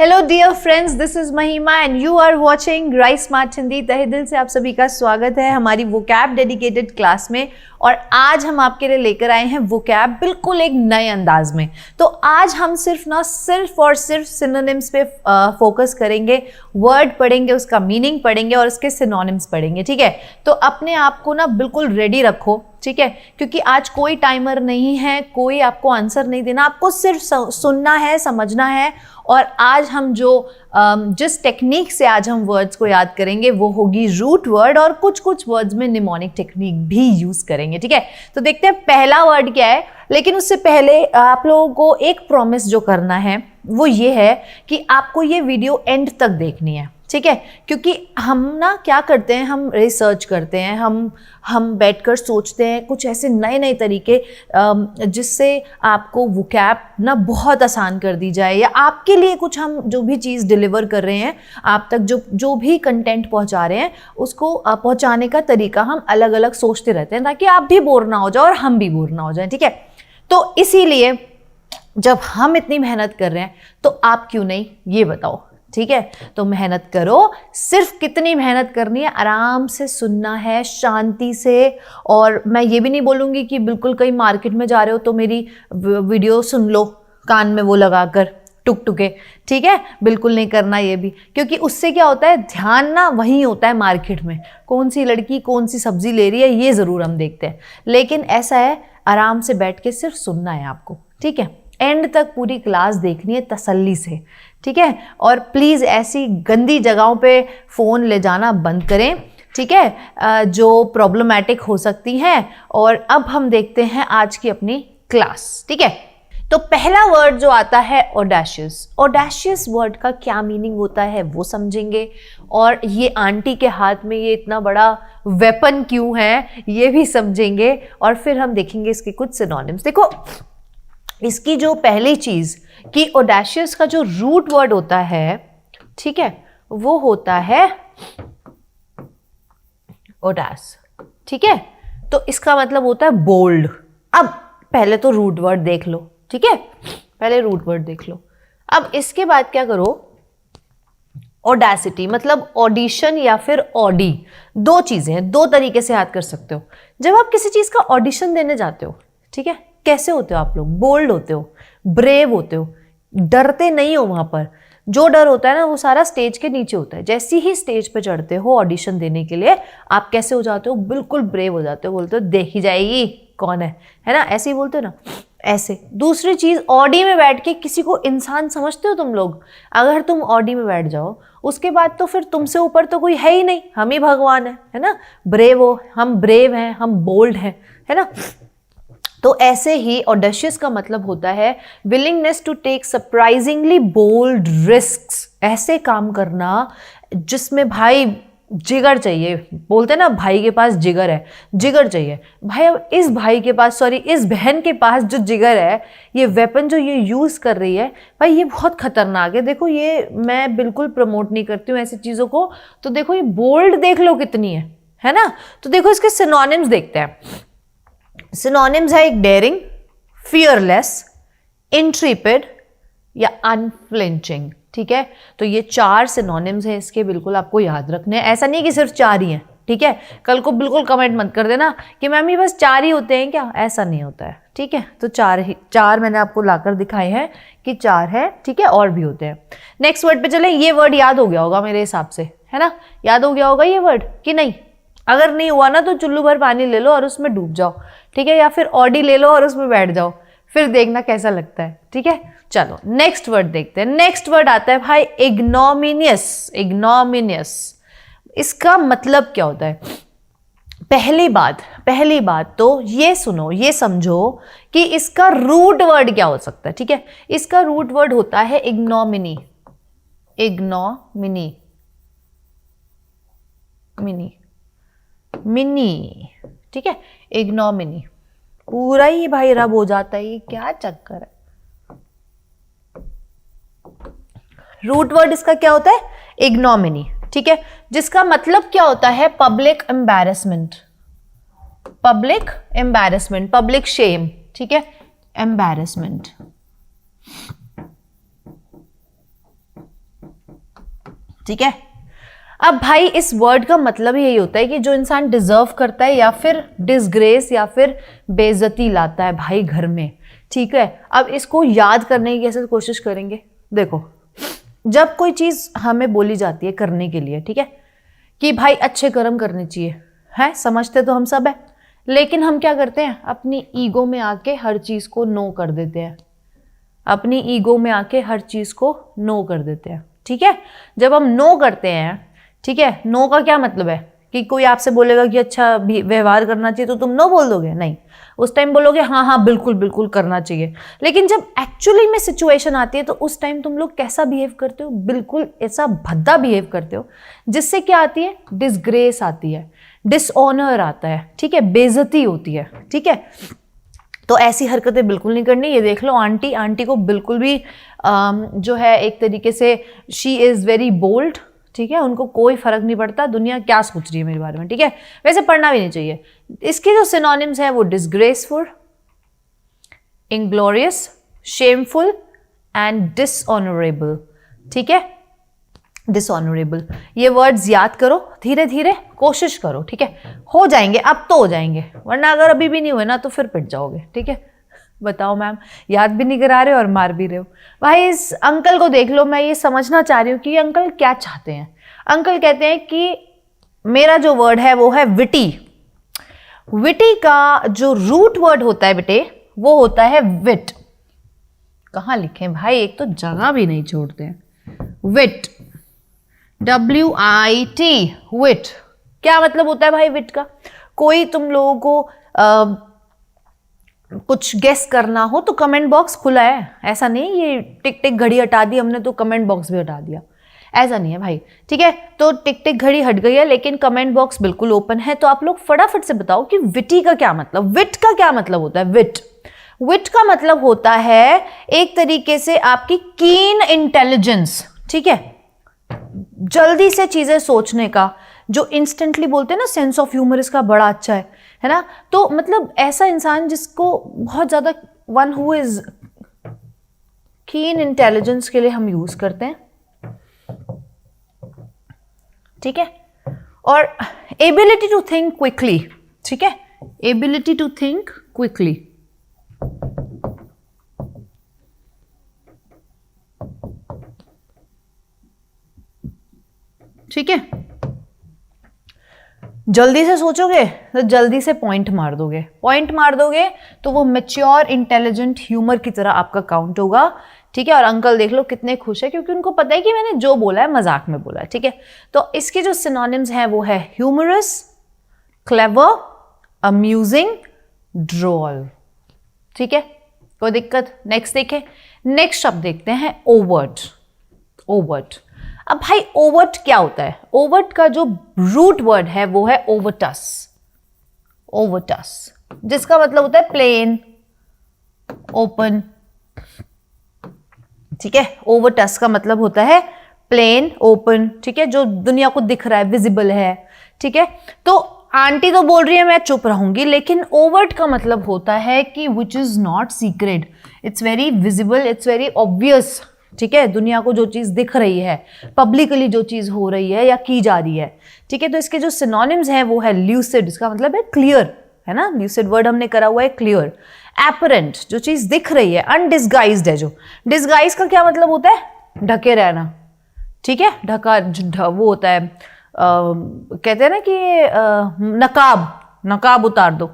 Hello dear friends, this is Mahima and you are watching Rice Smart Hindi. तहे दिल से आप सभी का स्वागत है हमारी वोकैब डेडिकेटेड क्लास में। और आज हम आपके लिए लेकर आए हैं वोकैब बिल्कुल एक नए अंदाज में। तो आज हम सिर्फ और सिर्फ सिनोनिम्स पे फोकस करेंगे, वर्ड पढ़ेंगे, उसका मीनिंग पढ़ेंगे और उसके सिनोनिम्स पढ़ेंगे। ठीक है, तो अपने आप को ना बिल्कुल रेडी रखो। ठीक है, क्योंकि आज कोई टाइमर नहीं है, कोई आपको आंसर नहीं देना, आपको सिर्फ सुनना है, समझना है। और आज हम जिस टेक्निक से आज हम वर्ड्स को याद करेंगे वो होगी रूट वर्ड, और कुछ वर्ड्स में निमोनिक टेक्निक भी यूज करेंगे। ठीक है, तो देखते हैं पहला वर्ड क्या है। लेकिन उससे पहले आप लोगों को एक प्रॉमिस जो करना है वो ये है कि आपको ये वीडियो एंड तक देखनी है। ठीक है, क्योंकि हम ना क्या करते हैं, हम रिसर्च करते हैं, हम बैठकर सोचते हैं कुछ ऐसे नए नए तरीके जिससे आपको वोकैब ना बहुत आसान कर दी जाए, या आपके लिए कुछ हम जो भी चीज़ डिलीवर कर रहे हैं आप तक, जो भी कंटेंट पहुंचा रहे हैं उसको पहुंचाने का तरीका हम अलग अलग सोचते रहते हैं, ताकि आप भी बोर ना हो जाओ और हम भी बोर ना हो जाए। ठीक है, तो इसीलिए जब हम इतनी मेहनत कर रहे हैं तो आप क्यों नहीं, ये बताओ। ठीक है, तो मेहनत करो। सिर्फ कितनी मेहनत करनी है, आराम से सुनना है, शांति से। और मैं ये भी नहीं बोलूँगी कि बिल्कुल कहीं मार्केट में जा रहे हो तो मेरी वीडियो सुन लो कान में वो लगाकर टुक-टुके। ठीक है, बिल्कुल नहीं करना ये भी, क्योंकि उससे क्या होता है, ध्यान ना वहीं होता है मार्केट में, कौन सी लड़की कौन सी सब्जी ले रही है ये ज़रूर हम देखते हैं। लेकिन ऐसा है, आराम से बैठ के सिर्फ सुनना है आपको। ठीक है, एंड तक पूरी क्लास देखनी है तसल्ली से। ठीक है, और प्लीज़ ऐसी गंदी जगहों पे फ़ोन ले जाना बंद करें। ठीक है, जो प्रॉब्लमैटिक हो सकती हैं। और अब हम देखते हैं आज की अपनी क्लास। ठीक है, तो पहला वर्ड जो आता है ऑडेशियस। ऑडेशियस वर्ड का क्या मीनिंग होता है वो समझेंगे, और ये आंटी के हाथ में ये इतना बड़ा वेपन क्यों है ये भी समझेंगे। और फिर हम देखेंगे इसके कुछ सिनोनिम्स। देखो, इसकी जो पहली चीज़ कि ऑडेशियस का जो रूट वर्ड होता है, ठीक है, वो होता है ऑडास। ठीक है, तो इसका मतलब होता है बोल्ड। अब पहले तो रूट वर्ड देख लो। ठीक है, पहले रूट वर्ड देख लो। अब इसके बाद क्या करो, ऑडेसिटी मतलब ऑडिशन या फिर ऑडी, दो चीज़ें हैं, दो तरीके से याद कर सकते हो। जब आप किसी चीज़ का ऑडिशन देने जाते हो, ठीक है, कैसे होते हो आप लोग, बोल्ड होते हो, ब्रेव होते हो, डरते नहीं हो। वहाँ पर जो डर होता है ना वो सारा स्टेज के नीचे होता है। जैसे ही स्टेज पे चढ़ते हो ऑडिशन देने के लिए, आप कैसे हो जाते हो, बिल्कुल ब्रेव हो जाते हो, बोलते हो देखी जाएगी कौन है ना, ऐसे ही बोलते हो ना, ऐसे। दूसरी चीज़, ऑडी में बैठ के किसी को इंसान समझते हो तुम लोग। अगर तुम ऑडी में बैठ जाओ उसके बाद तो फिर तुमसे ऊपर तो कोई है ही नहीं, हम ही भगवान है ना। ब्रेव हो, हम ब्रेव हैं, हम बोल्ड हैं, है ना। तो ऐसे ही ऑडेशियस का मतलब होता है willingness to take surprisingly bold risks. ऐसे काम करना जिसमें भाई जिगर चाहिए, बोलते हैं ना भाई के पास जिगर है, जिगर चाहिए भाई। अब इस भाई के पास, सॉरी इस बहन के पास जो जिगर है, ये वेपन जो ये यूज़ कर रही है भाई, ये बहुत खतरनाक है। देखो, ये मैं बिल्कुल प्रमोट नहीं करती हूँ ऐसी चीज़ों को। तो देखो ये बोल्ड देख लो कितनी है ना। तो देखो इसके सिनोनिम्स देखते हैं। सिनोनिम्स है एक डेयरिंग, फियरलेस, इंट्रीपिड या अनफ्लिंचिंग। ठीक है, तो ये चार सिनोनिम्स हैं इसके, बिल्कुल आपको याद रखने हैं। ऐसा नहीं कि सिर्फ चार ही हैं। ठीक है, कल को बिल्कुल कमेंट मत कर देना कि मैम ये बस चार ही होते हैं क्या, ऐसा नहीं होता है। ठीक है, तो चार मैंने आपको लाकर दिखाए हैं कि चार है। ठीक है, और भी होते हैं। नेक्स्ट वर्ड पे चलें। ये वर्ड याद हो गया होगा मेरे हिसाब से, है ना, याद हो गया होगा ये वर्ड कि नहीं। अगर नहीं हुआ ना तो चुल्लू भर पानी ले लो और उसमें डूब जाओ। ठीक है, या फिर ऑडी ले लो और उसमें बैठ जाओ, फिर देखना कैसा लगता है। ठीक है, चलो नेक्स्ट वर्ड देखते हैं। नेक्स्ट वर्ड आता है भाई इग्नोमिनियस। इग्नोमिनियस, इसका मतलब क्या होता है। पहली बात तो ये सुनो, ये समझो कि इसका रूट वर्ड क्या हो सकता है। ठीक है, इसका रूट वर्ड होता है इग्नोमिनी। Ignominy, mini. ठीक है, इग्नोमिनी पूरा ही भाई रब हो जाता है, ये क्या चक्कर है। रूट वर्ड इसका क्या होता है, इग्नोमिनी। ठीक है, जिसका मतलब क्या होता है, public embarrassment, public embarrassment, public shame. ठीक है, एम्बैरेसमेंट। ठीक है। अब भाई इस वर्ड का मतलब यही होता है कि जो इंसान डिजर्व करता है या फिर डिसग्रेस या फिर बेइज्जती लाता है भाई घर में, ठीक है। अब इसको याद करने की कैसे कोशिश करेंगे। देखो, जब कोई चीज़ हमें बोली जाती है करने के लिए, ठीक है, कि भाई अच्छे कर्म करने चाहिए, है, समझते तो हम सब है, लेकिन हम क्या करते हैं, अपनी ईगो में आके हर चीज़ को नो कर देते हैं, अपनी ईगो में आके हर चीज़ को नो कर देते हैं, ठीक है। जब हम नो करते हैं, ठीक है, नो का क्या मतलब है कि कोई आपसे बोलेगा कि अच्छा व्यवहार करना चाहिए तो तुम नो बोल दोगे, नहीं, उस टाइम बोलोगे हाँ हाँ बिल्कुल बिल्कुल करना चाहिए। लेकिन जब एक्चुअली में सिचुएशन आती है तो उस टाइम तुम लोग कैसा बिहेव करते हो, बिल्कुल ऐसा भद्दा बिहेव करते हो, जिससे क्या आती है, डिसग्रेस आती है, डिसऑनर आता है, ठीक है, बेइज्जती होती है, ठीक है। तो ऐसी हरकतें बिल्कुल नहीं करनी। ये देख लो आंटी को बिल्कुल भी जो है एक तरीके से शी इज़ वेरी बोल्ड, ठीक है, उनको कोई फर्क नहीं पड़ता दुनिया क्या सोच रही है मेरे बारे में, ठीक है। वैसे पढ़ना भी नहीं चाहिए। इसके जो सिनोनिम्स हैं वो disgraceful, inglorious, shameful and dishonourable, ठीक है, डिसऑनरेबल। ये वर्ड्स याद करो, धीरे धीरे कोशिश करो, ठीक है, हो जाएंगे, अब तो हो जाएंगे, वरना अगर अभी भी नहीं हुए ना तो फिर पिट जाओगे, ठीक है। बताओ मैम, याद भी नहीं करा रहे हो और मार भी रहे हो। भाई इस अंकल को देख लो, मैं ये समझना चाह रही हूँ कि अंकल क्या चाहते हैं। अंकल कहते हैं कि मेरा जो वर्ड है वो है विटी। विटी का जो रूट वर्ड होता है बेटे वो होता है विट। कहाँ लिखें भाई, एक तो जगह भी नहीं छोड़ते हैं। विट, WIT, विट। क्या मतलब होता है भाई विट का? कोई तुम लोगों को कुछ गेस करना हो तो कमेंट बॉक्स खुला है, ऐसा नहीं ये टिक टिक घड़ी हटा दी हमने तो कमेंट बॉक्स भी हटा दिया, ऐसा नहीं है भाई, ठीक है। तो टिक टिक घड़ी हट गई है लेकिन कमेंट बॉक्स बिल्कुल ओपन है। तो आप लोग फटाफट से बताओ कि विटी का क्या मतलब, विट का क्या मतलब होता है। विट का मतलब होता है एक तरीके से आपकी कीन इंटेलिजेंस, ठीक है, जल्दी से चीजें सोचने का, जो इंस्टेंटली बोलते हैं ना सेंस ऑफ ह्यूमर इसका बड़ा अच्छा है ना। तो मतलब ऐसा इंसान जिसको बहुत ज्यादा, one who is keen intelligence के लिए हम यूज करते हैं, ठीक है। और एबिलिटी टू थिंक क्विकली, ठीक है, एबिलिटी टू थिंक क्विकली, ठीक है। जल्दी से सोचोगे तो जल्दी से पॉइंट मार दोगे तो वो मैच्योर इंटेलिजेंट ह्यूमर की तरह आपका काउंट होगा, ठीक है। और अंकल देख लो कितने खुश है क्योंकि उनको पता है कि मैंने जो बोला है मजाक में बोला है, ठीक है। तो इसके जो सिनोनिम्स हैं वो है ह्यूमरस, क्लेवर, अम्यूजिंग, ड्रॉल, ठीक है, कोई दिक्कत। नेक्स्ट देखें, नेक्स्ट शब्द देखते हैं ओवर्ट। अब भाई ओवर्ट क्या होता है? ओवर्ट का जो रूट वर्ड है वो है ओवर्टस, जिसका मतलब होता है प्लेन, ओपन, ठीक है। ओवर्टस का मतलब होता है प्लेन, ओपन, ठीक है, जो दुनिया को दिख रहा है, विजिबल है, ठीक है। तो आंटी तो बोल रही है मैं चुप रहूंगी, लेकिन ओवर्ट का मतलब होता है कि which is not secret, it's very visible, it's very obvious, ठीक है। दुनिया को जो चीज दिख रही है, पब्लिकली जो चीज हो रही है या की जा रही है, ठीक है। तो इसके जो सिनोनिम्स हैं वो है ल्यूसिड, इसका मतलब है क्लियर, है ना, ल्यूसिड वर्ड हमने करा हुआ है क्लियर। एपरेंट, जो चीज दिख रही है। अनडिस्गाइज्ड है, जो डिस्गाइज का क्या मतलब होता है? ढके रहना, ठीक है, ढका वो होता है कहते हैं ना कि नकाब उतार दो,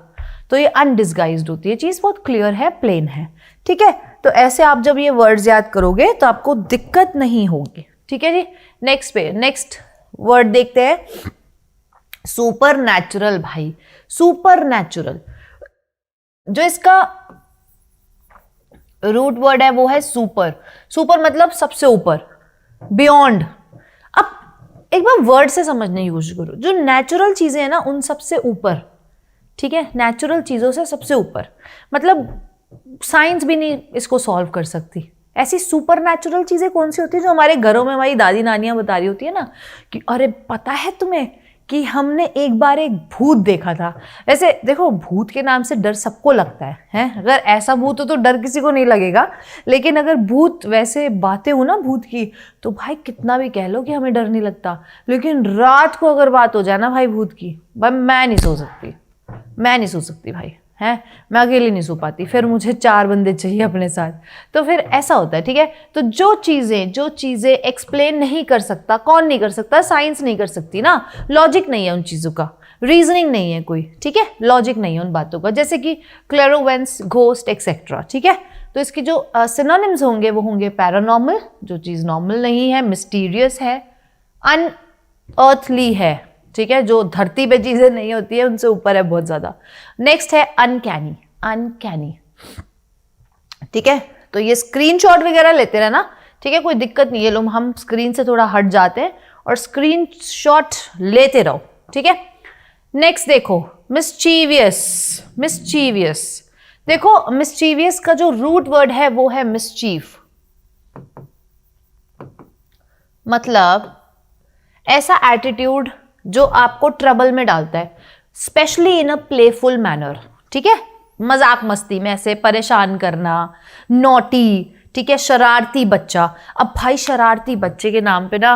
तो ये अनडिस्गाइज्ड होती है चीज, बहुत क्लियर है, प्लेन है, ठीक है। तो ऐसे आप जब ये वर्ड्स याद करोगे तो आपको दिक्कत नहीं होगी, ठीक है जी। नेक्स्ट वर्ड देखते हैं, सुपर नेचुरल। भाई सुपर नेचुरल, जो इसका रूट वर्ड है वो है सुपर मतलब सबसे ऊपर, बियॉन्ड। अब एक बार वर्ड से समझने की कोशिश करो, जो नेचुरल चीजें हैं ना उन सबसे ऊपर, ठीक है, नेचुरल चीजों से सबसे ऊपर, मतलब साइंस भी नहीं इसको सॉल्व कर सकती। ऐसी सुपर नेचुरल चीजें कौन सी होती है जो हमारे घरों में हमारी दादी नानियां बता रही होती है ना कि अरे पता है तुम्हें कि हमने एक बार एक भूत देखा था। वैसे देखो, भूत के नाम से डर सबको लगता है, हैं? अगर ऐसा भूत हो तो डर किसी को नहीं लगेगा, लेकिन अगर भूत वैसे बातें हो ना भूत की, तो भाई कितना भी कह लो कि हमें डर नहीं लगता, लेकिन रात को अगर बात हो जाए ना भाई भूत की, भाई मैं नहीं सो सकती भाई, हैं? मैं अकेली नहीं सो पाती, फिर मुझे 4 बंदे चाहिए अपने साथ। तो फिर ऐसा होता है, ठीक है? तो जो चीज़ें एक्सप्लेन नहीं कर सकता, कौन नहीं कर सकता? साइंस नहीं कर सकती ना, लॉजिक नहीं है उन चीज़ों का, रीजनिंग नहीं है कोई, ठीक है? लॉजिक नहीं है उन बातों का, जैसे कि क्लेरोवेंस, घोस्ट एक्सेट्रा, ठीक है? तो इसके जो सिनोनिम्स होंगे वो होंगे पैरानॉर्मल, जो चीज़ नॉर्मल नहीं है, मिस्टीरियस है, अनअर्थली है, ठीक है? जो धरती पे चीजें नहीं होती है उनसे ऊपर है बहुत ज्यादा। नेक्स्ट है अनकैनी, ठीक है? तो ये स्क्रीनशॉट वगैरह लेते रहना, ठीक है? कोई दिक्कत नहीं है, लोग हम स्क्रीन से थोड़ा हट जाते हैं और स्क्रीनशॉट लेते रहो, ठीक है? नेक्स्ट देखो, मिस्चीवियस। देखो, मिस्चीवियस का जो रूट वर्ड है वो है मिस्चीफ, मतलब ऐसा एटीट्यूड जो आपको ट्रबल में डालता है, specially in a playful manner, ठीक है? मजाक मस्ती में ऐसे परेशान करना, नॉटी, ठीक है? शरारती बच्चा। अब भाई शरारती बच्चे के नाम पे ना,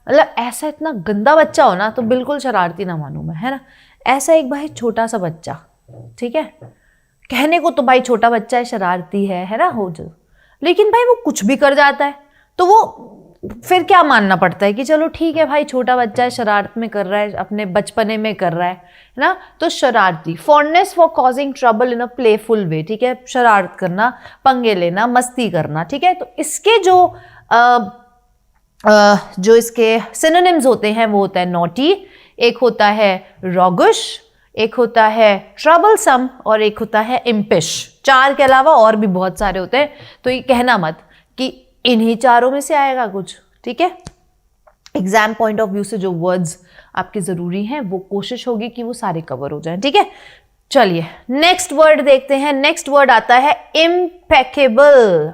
मतलब ऐसा इतना गंदा बच्चा हो ना तो बिल्कुल शरारती ना मानूं मैं, है ना? ऐसा एक भाई छोटा सा बच्चा, ठीक है? कहने को तो भाई छोटा बच्चा है, शरारती है ना, हो जो, लेकिन भाई वो कुछ भी कर जाता है, तो वो फिर क्या मानना पड़ता है कि चलो ठीक है भाई, छोटा बच्चा है, शरारत में कर रहा है, अपने बचपने में कर रहा है ना? तो शरारती, fondness for causing trouble in a playful way, ठीक है? शरारत करना, पंगे लेना, मस्ती करना, ठीक है? तो इसके जो इसके सिनोनिम्स होते हैं वो होता है नॉटी, एक होता है रॉगुश, एक होता है ट्रबलसम और एक होता है इम्पिश। 4 के अलावा और भी बहुत सारे होते हैं, तो ये कहना मत कि इन्हीं 4 में से आएगा कुछ, ठीक है? एग्जाम पॉइंट ऑफ व्यू से जो वर्ड्स आपके जरूरी हैं वो कोशिश होगी कि वो सारे कवर हो जाएं, ठीक है? चलिए नेक्स्ट वर्ड देखते हैं। नेक्स्ट वर्ड आता है इम्पेकेबल।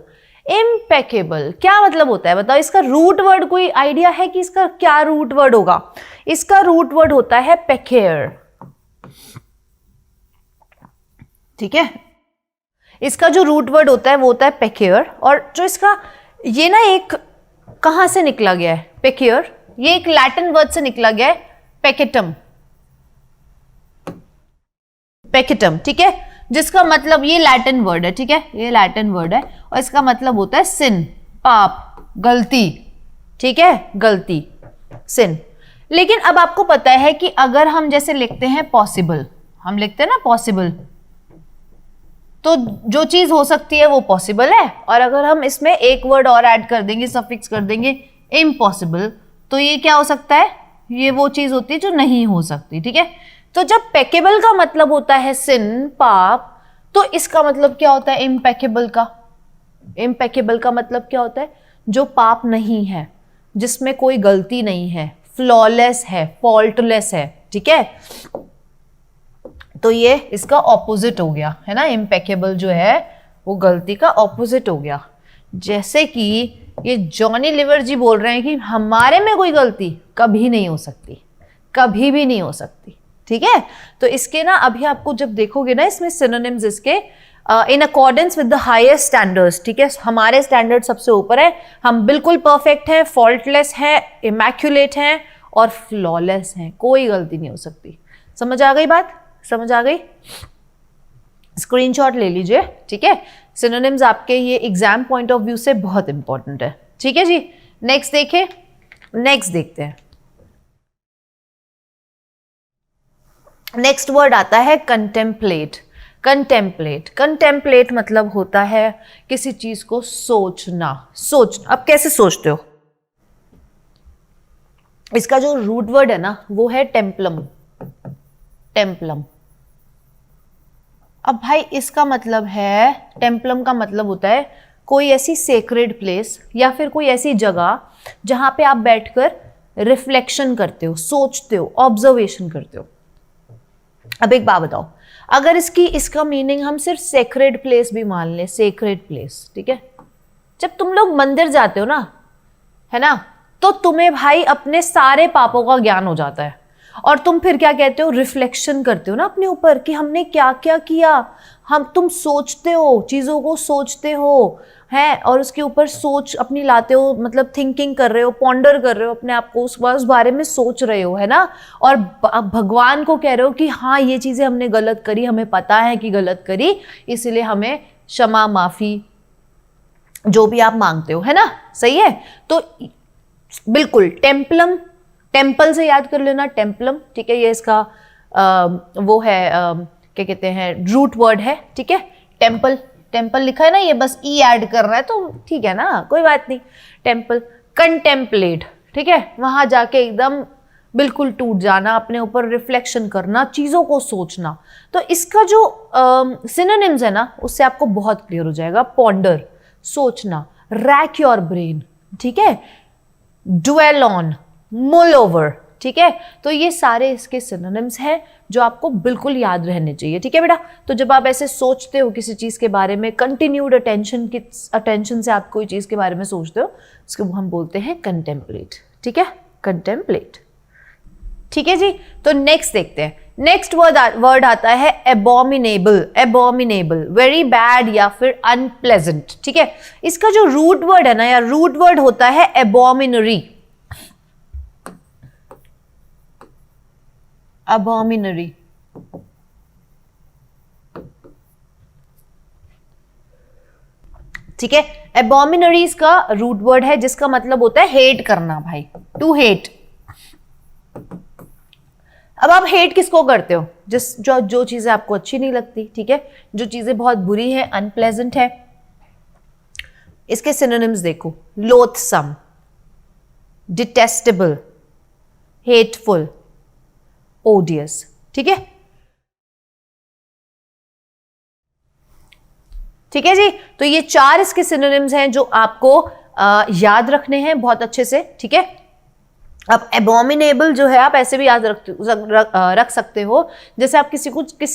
क्या मतलब होता है बताओ? इसका रूट वर्ड कोई आइडिया है कि इसका क्या रूट वर्ड होगा? इसका रूट वर्ड होता है पेकेयर, ठीक है? इसका जो रूट वर्ड होता है वो होता है पेकेयर, और जो इसका ये ना एक कहां से निकला गया है पेकेयर, ये एक लैटिन वर्ड से निकला गया है, पेकेटम, ठीक है? जिसका मतलब, ये लैटिन वर्ड है, ठीक है? ये लैटिन वर्ड है और इसका मतलब होता है सिन, पाप, गलती, ठीक है? गलती, सिन। लेकिन अब आपको पता है कि अगर हम जैसे लिखते हैं पॉसिबल, हम लिखते हैं ना पॉसिबल, तो जो चीज हो सकती है वो पॉसिबल है, और अगर हम इसमें एक वर्ड और ऐड कर देंगे, सफिक्स कर देंगे इम्पॉसिबल, तो ये क्या हो सकता है? ये वो चीज होती है जो नहीं हो सकती, ठीक है? तो जब पेकेबल का मतलब होता है सिन, पाप, तो इसका मतलब क्या होता है इम्पेकेबल का? इम्पेकेबल का मतलब क्या होता है? जो पाप नहीं है, जिसमें कोई गलती नहीं है, फ्लॉलेस है, फॉल्टलेस है, ठीक है? तो ये इसका ऑपोजिट हो गया, है ना? इम्पेकेबल जो है वो गलती का ऑपोजिट हो गया। जैसे कि ये जॉनी लिवर जी बोल रहे हैं कि हमारे में कोई गलती कभी नहीं हो सकती, कभी भी नहीं हो सकती, ठीक है? तो इसके ना अभी आपको जब देखोगे ना इसमें सिनोनिम्स इसके, in accordance with the highest standards, ठीक है? हमारे स्टैंडर्ड सबसे ऊपर है, हम बिल्कुल परफेक्ट हैं, फॉल्टलेस हैं, इमैक्युलेट हैं और फ्लॉलेस हैं, कोई गलती नहीं हो सकती। समझ आ गई बात? समझ आ गई? स्क्रीनशॉट ले लीजिए, ठीक है? सिनोनिम्स आपके ये एग्जाम पॉइंट ऑफ व्यू से बहुत इंपॉर्टेंट है, ठीक है जी? नेक्स्ट देखें, नेक्स्ट देखते हैं। नेक्स्ट वर्ड आता है कंटेम्पलेट। कंटेम्पलेट मतलब होता है किसी चीज को सोचना। अब कैसे सोचते हो? इसका जो रूट वर्ड है ना वो है टेम्पलम। अब भाई इसका मतलब है, टेम्पलम का मतलब होता है कोई ऐसी सेक्रेड प्लेस या फिर कोई ऐसी जगह जहां पे आप बैठकर रिफ्लेक्शन करते हो, सोचते हो, ऑब्जर्वेशन करते हो। अब एक बात बताओ, अगर इसका मीनिंग हम सिर्फ सेक्रेड प्लेस भी मान लें, सेक्रेड प्लेस, ठीक है? जब तुम लोग मंदिर जाते हो ना, है ना, तो तुम्हें भाई अपने सारे पापों का ज्ञान हो जाता है। और तुम फिर क्या कहते हो, रिफ्लेक्शन करते हो ना अपने ऊपर कि हमने क्या क्या किया। तुम सोचते हो, चीज़ों को सोचते हो हैं, और उसके ऊपर सोच अपनी लाते हो, मतलब थिंकिंग कर रहे हो, पॉन्डर कर रहे हो अपने आप को, उस बारे में सोच रहे हो, है ना। और भगवान को कह रहे हो कि हाँ ये चीज़ें हमने गलत करी, हमें पता है कि गलत करी, इसलिए हमें क्षमा माफ़ी जो भी आप मांगते हो, है ना। सही है। तो बिल्कुल टेम्पल से याद कर लेना, टेम्पलम, ठीक है। ये इसका वो है क्या कहते हैं, रूट वर्ड है, ठीक है। टेम्पल लिखा है ना, ये बस ई ऐड कर रहा है तो ठीक है ना, कोई बात नहीं। टेम्पल, कंटेम्पलेट, ठीक है, वहां जाके एकदम बिल्कुल टूट जाना, अपने ऊपर रिफ्लेक्शन करना, चीज़ों को सोचना। तो इसका जो सिनोनिम्स है ना, उससे आपको बहुत क्लियर हो जाएगा। पॉन्डर, सोचना, रैक योर ब्रेन, ठीक है, ड्वेल ऑन, मुल ओवर, ठीक है। तो ये सारे इसके सिनोनिम्स हैं जो आपको बिल्कुल याद रहने चाहिए, ठीक है बेटा। तो जब आप ऐसे सोचते हो किसी चीज़ के बारे में, कंटिन्यूड अटेंशन से आप कोई चीज़ के बारे में सोचते हो, उसको हम बोलते हैं कंटेम्पलेट, ठीक है, कंटेम्पलेट, ठीक है जी। तो नेक्स्ट देखते हैं। नेक्स्ट वर्ड आता है एबॉमिनेबल, वेरी बैड या फिर अनप्लेजेंट, ठीक है। इसका जो रूट वर्ड है ना, या रूट वर्ड होता है एबॉमिनरी, अबॉमिनरी, ठीक है। एबॉमिनरी इसका रूट वर्ड है, जिसका मतलब होता है हेट करना, भाई, टू हेट। अब आप हेट किसको करते हो, जो चीजें आपको अच्छी नहीं लगती, ठीक है, जो चीजें बहुत बुरी हैं, अनप्लेजेंट है। इसके सिनोनिम्स देखो, लोथसम, डिटेस्टेबल, हेटफुल, ओडियस, ठीक है, ठीक है जी। तो ये 4 इसके सिनोनिम्स हैं जो आपको याद रखने हैं बहुत अच्छे से, ठीक है। अब एबॉमिनेबल जो है आप ऐसे भी याद रख सकते हो, जैसे आप किसी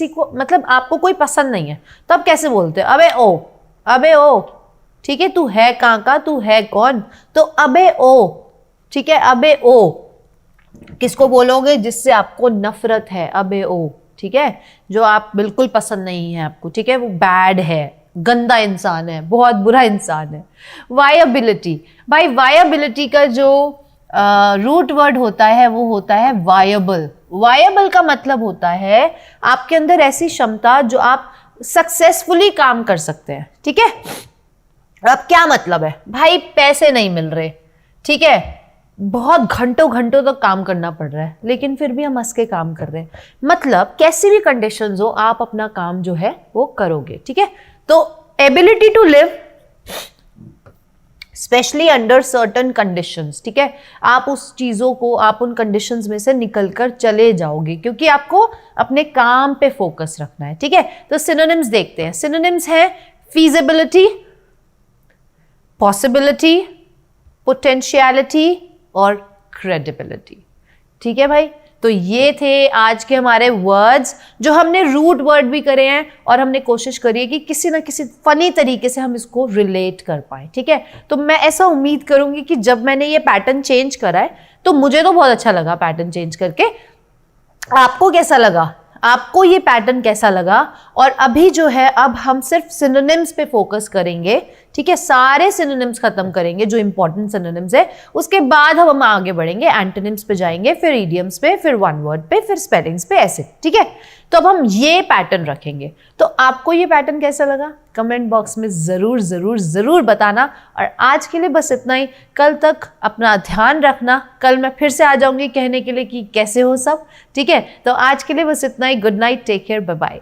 को मतलब आपको कोई पसंद नहीं है, तो आप कैसे बोलते हो, अबे ओ, ठीक है, तू है कहाँ का, तू है कौन, तो अबे ओ, ठीक है, अबे ओ किसको बोलोगे, जिससे आपको नफरत है, अबे ओ, ठीक है, जो आप बिल्कुल पसंद नहीं है आपको, ठीक है, वो बैड है, गंदा इंसान है, बहुत बुरा इंसान है। वायबिलिटी, भाई वायबिलिटी का जो रूट वर्ड होता है वो होता है वायबल। वायबल का मतलब होता है आपके अंदर ऐसी क्षमता जो आप सक्सेसफुली काम कर सकते हैं, ठीक है। अब क्या मतलब है, भाई पैसे नहीं मिल रहे, ठीक है, बहुत घंटों घंटों तक काम करना पड़ रहा है, लेकिन फिर भी हम हंस के काम कर रहे हैं, मतलब कैसी भी कंडीशंस हो आप अपना काम जो है वो करोगे, ठीक है। तो ability to live specially under certain conditions, ठीक है, आप उस चीज़ों को, आप उन कंडीशंस में से निकलकर चले जाओगे, क्योंकि आपको अपने काम पे फोकस रखना है, ठीक है। तो सिनोनिम्स देखते हैं। सिनोनिम्स है फीजिबिलिटी, पॉसिबिलिटी, पोटेंशियलिटी और क्रेडिबिलिटी, ठीक है भाई। तो ये थे आज के हमारे वर्ड्स, जो हमने रूट वर्ड भी करे हैं, और हमने कोशिश करी है कि किसी ना किसी फनी तरीके से हम इसको रिलेट कर पाए, ठीक है। तो मैं ऐसा उम्मीद करूंगी कि जब मैंने ये पैटर्न चेंज करा है, तो मुझे तो बहुत अच्छा लगा पैटर्न चेंज करके। आपको कैसा लगा, आपको ये पैटर्न कैसा लगा? और अभी जो है, अब हम सिर्फ सिनोनिम्स पे फोकस करेंगे, ठीक है, सारे सिनोनिम्स खत्म करेंगे जो इंपॉर्टेंट सिनोनिम्स है, उसके बाद हम आगे बढ़ेंगे, एंटोनिम्स पे जाएंगे, फिर इडियम्स पे, फिर वन वर्ड पे, फिर स्पेलिंग्स पे, ऐसे, ठीक है। तो अब हम ये पैटर्न रखेंगे। तो आपको ये पैटर्न कैसा लगा कमेंट बॉक्स में जरूर जरूर जरूर बताना। और आज के लिए बस इतना ही। कल तक अपना ध्यान रखना, कल मैं फिर से आ जाऊंगी कहने के लिए कि कैसे हो सब, ठीक है। तो आज के लिए बस इतना ही। Good night, take care, bye bye.